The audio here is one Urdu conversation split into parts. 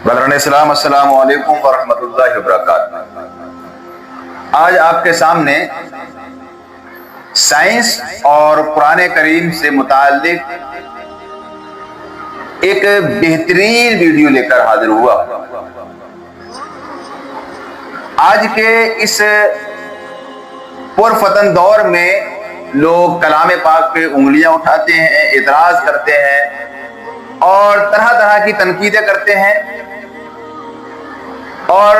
برادران اسلام، السلام علیکم ورحمۃ اللہ وبرکاتہ۔ آج آپ کے سامنے سائنس اور قرآن کریم سے متعلق ایک بہترین ویڈیو لے کر حاضر ہوا۔ آج کے اس پرفتن دور میں لوگ کلام پاک پہ انگلیاں اٹھاتے ہیں، اعتراض کرتے ہیں اور طرح طرح کی تنقیدیں کرتے ہیں اور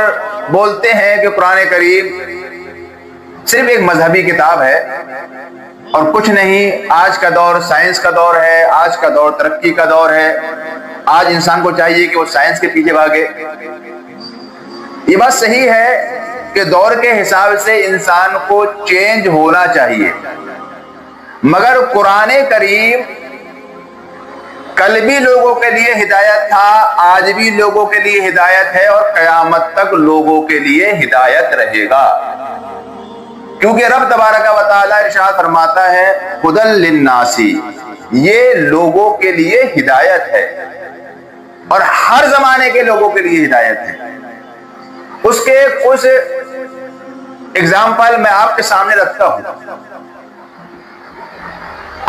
بولتے ہیں کہ قرآن کریم صرف ایک مذہبی کتاب ہے اور کچھ نہیں۔ آج کا دور سائنس کا دور ہے، آج کا دور ترقی کا دور ہے، آج انسان کو چاہیے کہ وہ سائنس کے پیچھے بھاگے۔ یہ بات صحیح ہے کہ دور کے حساب سے انسان کو چینج ہونا چاہیے، مگر قرآن کریم کل بھی لوگوں کے لیے ہدایت تھا، آج بھی لوگوں کے لیے ہدایت ہے اور قیامت تک لوگوں کے لیے ہدایت رہے گا، کیونکہ رب تبارک و تعالی ارشاد فرماتا ہے ہدی للناس، یہ لوگوں کے لیے ہدایت ہے اور ہر زمانے کے لوگوں کے لیے ہدایت ہے۔ اس کے کچھ اگزامپل میں آپ کے سامنے رکھتا ہوں،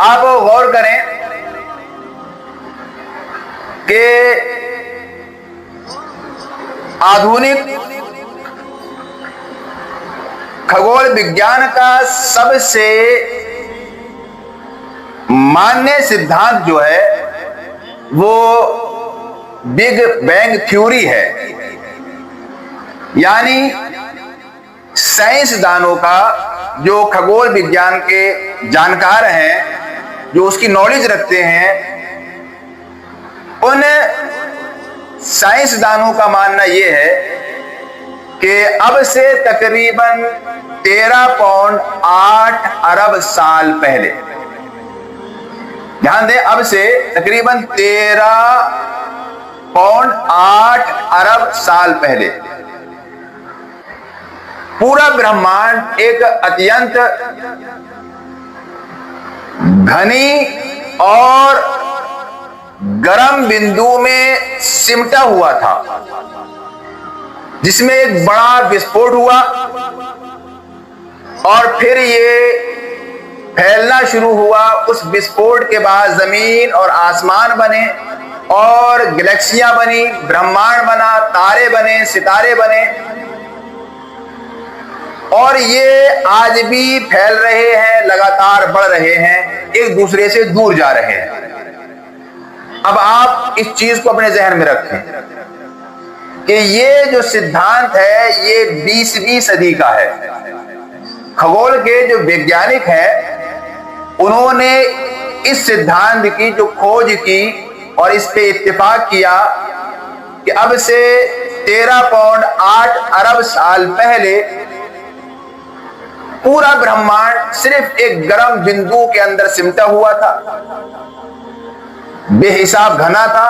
آپ غور کریں کہ آدھونک کھگول وگیان کا سب سے ماننے سدھانت جو ہے وہ بگ بینگ تھیوری ہے، یعنی سائنس دانوں کا، جو کھگول وگیان کے جانکار ہیں، جو اس کی نالج رکھتے ہیں، ان سائنس دانوں کا ماننا یہ ہے کہ اب سے تقریباً 13.8 ارب سال پہلے، دھیان دیں، اب سے تقریباً 13.8 ارب سال پہلے پورا برہمانڈ ایک اتینت گھنی اور گرم بندو میں سمٹا ہوا تھا، جس میں ایک بڑا وسفوٹ ہوا اور پھر یہ پھیلنا شروع ہوا۔ اس وسفوٹ کے بعد زمین اور آسمان بنے اور گلیکسیاں بنی، برہمانڈ بنا، تارے بنے، ستارے بنے، اور یہ آج بھی پھیل رہے ہیں، لگاتار بڑھ رہے ہیں، ایک دوسرے سے دور جا رہے ہیں۔ اب آپ اس چیز کو اپنے ذہن میں رکھیں کہ یہ جو سدھانت ہے یہ 20ویں صدی کا ہے۔ کھگول کے جو ویگیانک ہیں انہوں نے اس سدھانت کی جو کھوج کی اور اس پہ اتفاق کیا کہ اب سے 13.8 ارب سال پہلے پورا برہمانڈ صرف ایک گرم بندو کے اندر سمٹا ہوا تھا، بے حساب گھنا تھا،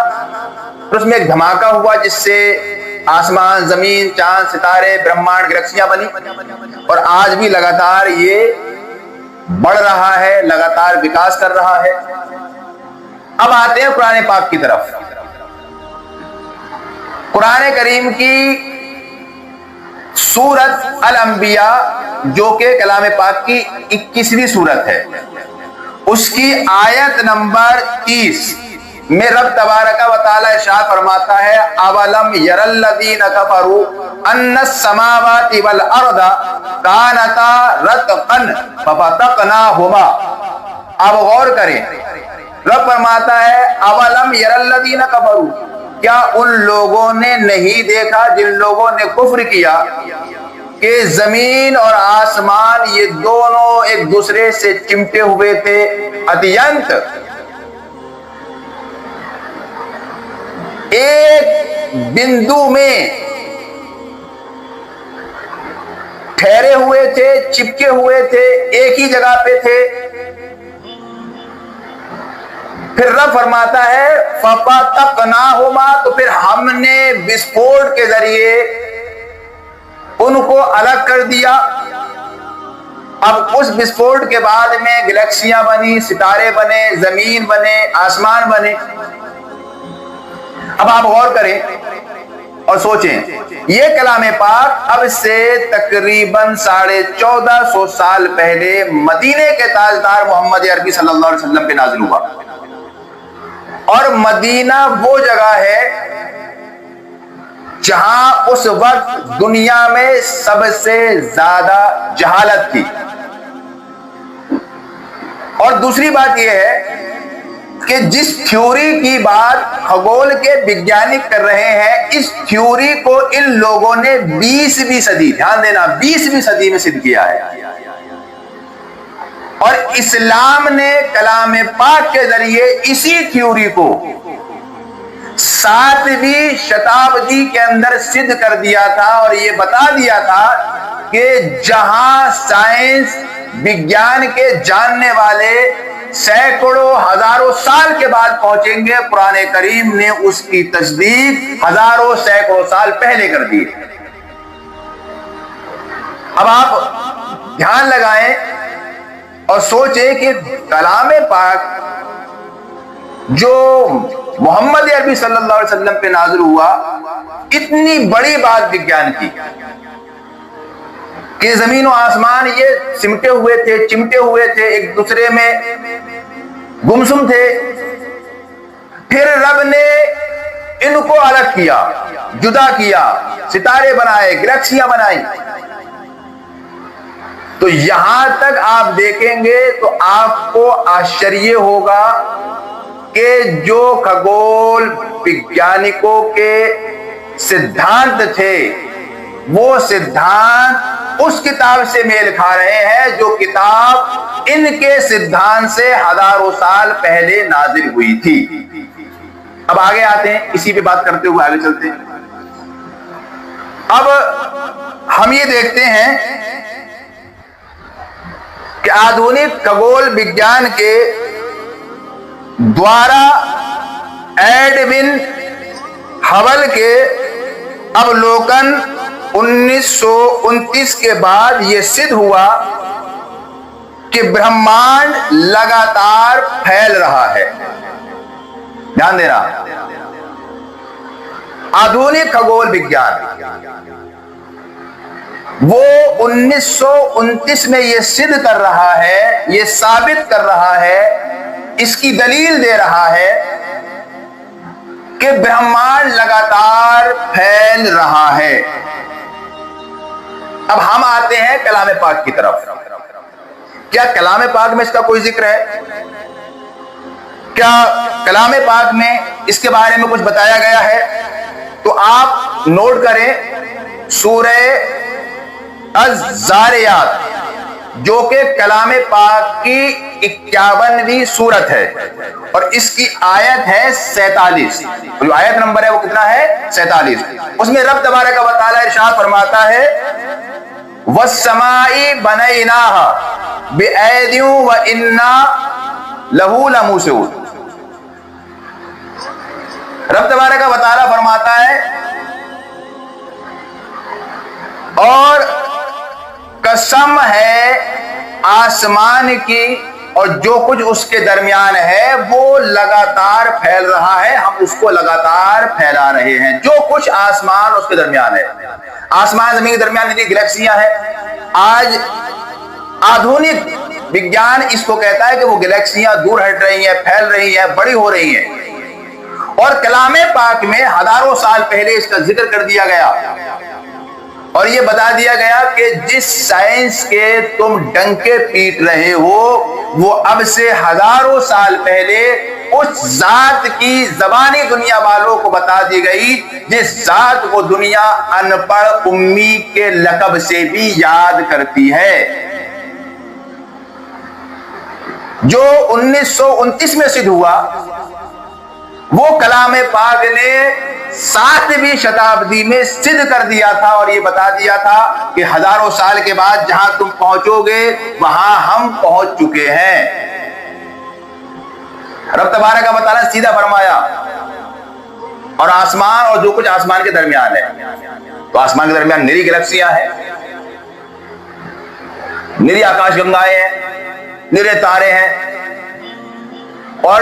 اس میں ایک دھماکہ ہوا جس سے آسمان، زمین، چاند، ستارے، برہمانڈ، گلیکسیاں بنی، اور آج بھی لگاتار یہ بڑھ رہا ہے، لگاتار وکاس کر رہا ہے۔ اب آتے ہیں قرآن پاک کی طرف۔ قرآن کریم کی سورت الانبیاء جو کہ کلام پاک کی 21ویں سورت ہے، اس کی آیت نمبر 30 میں رب تبارک و تعالی ارشاد فرماتا ہے اولم یر الذین کفروا ان السماوات والارض کانتا رتقا ففتقناہما۔ اب غور کریں، رب فرماتا ہے اولم یر الذین کفروا، کیا ان لوگوں نے نہیں دیکھا جن لوگوں نے کفر کیا کہ زمین اور آسمان یہ دونوں ایک دوسرے سے چمٹے ہوئے تھے، اتینت ایک بندو میں ٹھہرے ہوئے تھے، چپکے ہوئے تھے، ایک ہی جگہ پہ تھے۔ پھر رب فرماتا ہے فَفَتَقْنَاهُمَا، تو پھر ہم نے وسفوٹ کے ذریعے ان کو الگ کر دیا۔ اب اس وسفوٹ کے بعد میں گلیکسیاں بنی، ستارے بنے، زمین بنے، آسمان بنے۔ اب آپ غور کریں اور سوچیں یہ کلام پاک اب سے تقریباً 1450 سال پہلے مدینے کے تاجدار محمد عربی صلی اللہ علیہ وسلم پہ نازل ہوا، اور مدینہ وہ جگہ ہے جہاں اس وقت دنیا میں سب سے زیادہ جہالت تھی۔ اور دوسری بات یہ ہے کہ جس تھیوری کی بات خگول کے وگیانک کر رہے ہیں، اس تھیوری کو ان لوگوں نے 20ویں صدی، دھیان دینا، 20ویں صدی میں سدھ کیا ہے، اور اسلام نے کلام پاک کے ذریعے اسی تھیوری کو 7ویں شتابدی کے اندر سدھ کر دیا تھا، اور یہ بتا دیا تھا کہ جہاں سائنس وگیان کے جاننے والے سینکڑوں ہزاروں سال کے بعد پہنچیں گے، قرآن کریم نے اس کی تصدیق ہزاروں سینکڑوں سال پہلے کر دی۔ اب آپ دھیان لگائیں اور سوچیں کہ کلام پاک جو محمد عربی صلی اللہ علیہ وسلم پہ نازل ہوا، اتنی بڑی بات وگیان کی کہ زمین و آسمان یہ سمٹے ہوئے تھے، چمٹے ہوئے تھے، ایک دوسرے میں گمسم تھے، پھر رب نے ان کو الگ کیا، جدا کیا، ستارے بنائے، گلیکسیاں بنائی۔ تو یہاں تک آپ دیکھیں گے تو آپ کو آشچریہ ہوگا کہ جو کھگول وگیانکوں کے سدھانت تھے، وہ سدھانت اس کتاب سے میل کھا رہے ہیں جو کتاب ان کے سدھانت سے ہزاروں سال پہلے نازل ہوئی تھی۔ اب آگے آتے ہیں، اسی پہ بات کرتے ہوئے آگے چلتے ہیں۔ اب ہم یہ دیکھتے ہیں کہ آدھونک کھگول وگیان کے دوارا ایڈون ہبل کے اولوکن 1929 کے بعد یہ سدھ ہوا کہ برہمانڈ لگاتار پھیل رہا ہے۔ دھیان دینا، آدھونک کھگول وگیان وہ 1929 میں یہ سدھ کر رہا ہے، یہ ثابت کر رہا ہے، اس کی دلیل دے رہا ہے کہ برہمانڈ لگاتار پھیل رہا ہے۔ اب ہم آتے ہیں کلام پاک کی طرف۔ کیا کلام پاک میں اس کا کوئی ذکر ہے؟ کیا کلام پاک میں اس کے بارے میں کچھ بتایا گیا ہے؟ تو آپ نوٹ کریں سورہ الزاریات، جو کہ کلام پاک کی 51ویں سورت ہے، اور اس کی آیت ہے 47۔ جو آیت نمبر ہے وہ کتنا ہے؟ 47۔ اس میں رب تبارک و تعالی ارشاد فرماتا ہے وَالسَّمَاءِ بَنَيْنَاهَا بِأَيْدٍ وَإِنَّا لَهُ لَمُوسِعُونَ۔ رب تبارک و تعالی فرماتا ہے اور قسم ہے آسمان کی اور جو کچھ اس کے درمیان ہے وہ لگاتار پھیل رہا ہے، ہم اس کو لگاتار پھیلا رہے ہیں۔ جو کچھ آسمان اس کے درمیان ہے، آسمان زمین کے درمیان اتنی گلیکسیاں ہیں۔ آج آدھونک وگیان اس کو کہتا ہے کہ وہ گلیکسیاں دور ہٹ رہی ہیں، پھیل رہی ہیں، بڑی ہو رہی ہیں، اور کلام پاک میں ہزاروں سال پہلے اس کا ذکر کر دیا گیا، اور یہ بتا دیا گیا کہ جس سائنس کے تم ڈنکے پیٹ رہے ہو وہ اب سے ہزاروں سال پہلے اس ذات کی زبانی دنیا والوں کو بتا دی گئی جس ذات کو دنیا ان پڑھ امی کے لقب سے بھی یاد کرتی ہے۔ جو 1929 میں سدھ ہوا وہ کلام پاک نے 7ویں شتابدی میں سدھ کر دیا تھا، اور یہ بتا دیا تھا کہ ہزاروں سال کے بعد جہاں تم پہنچو گے وہاں ہم پہنچ چکے ہیں۔ رب تبارک و تعالیٰ نے سیدھا فرمایا، اور آسمان اور جو کچھ آسمان کے درمیان ہے، تو آسمان کے درمیان نری گلیکسیاں ہیں، نری آکاش گنگائیں ہیں، نرے تارے ہیں، اور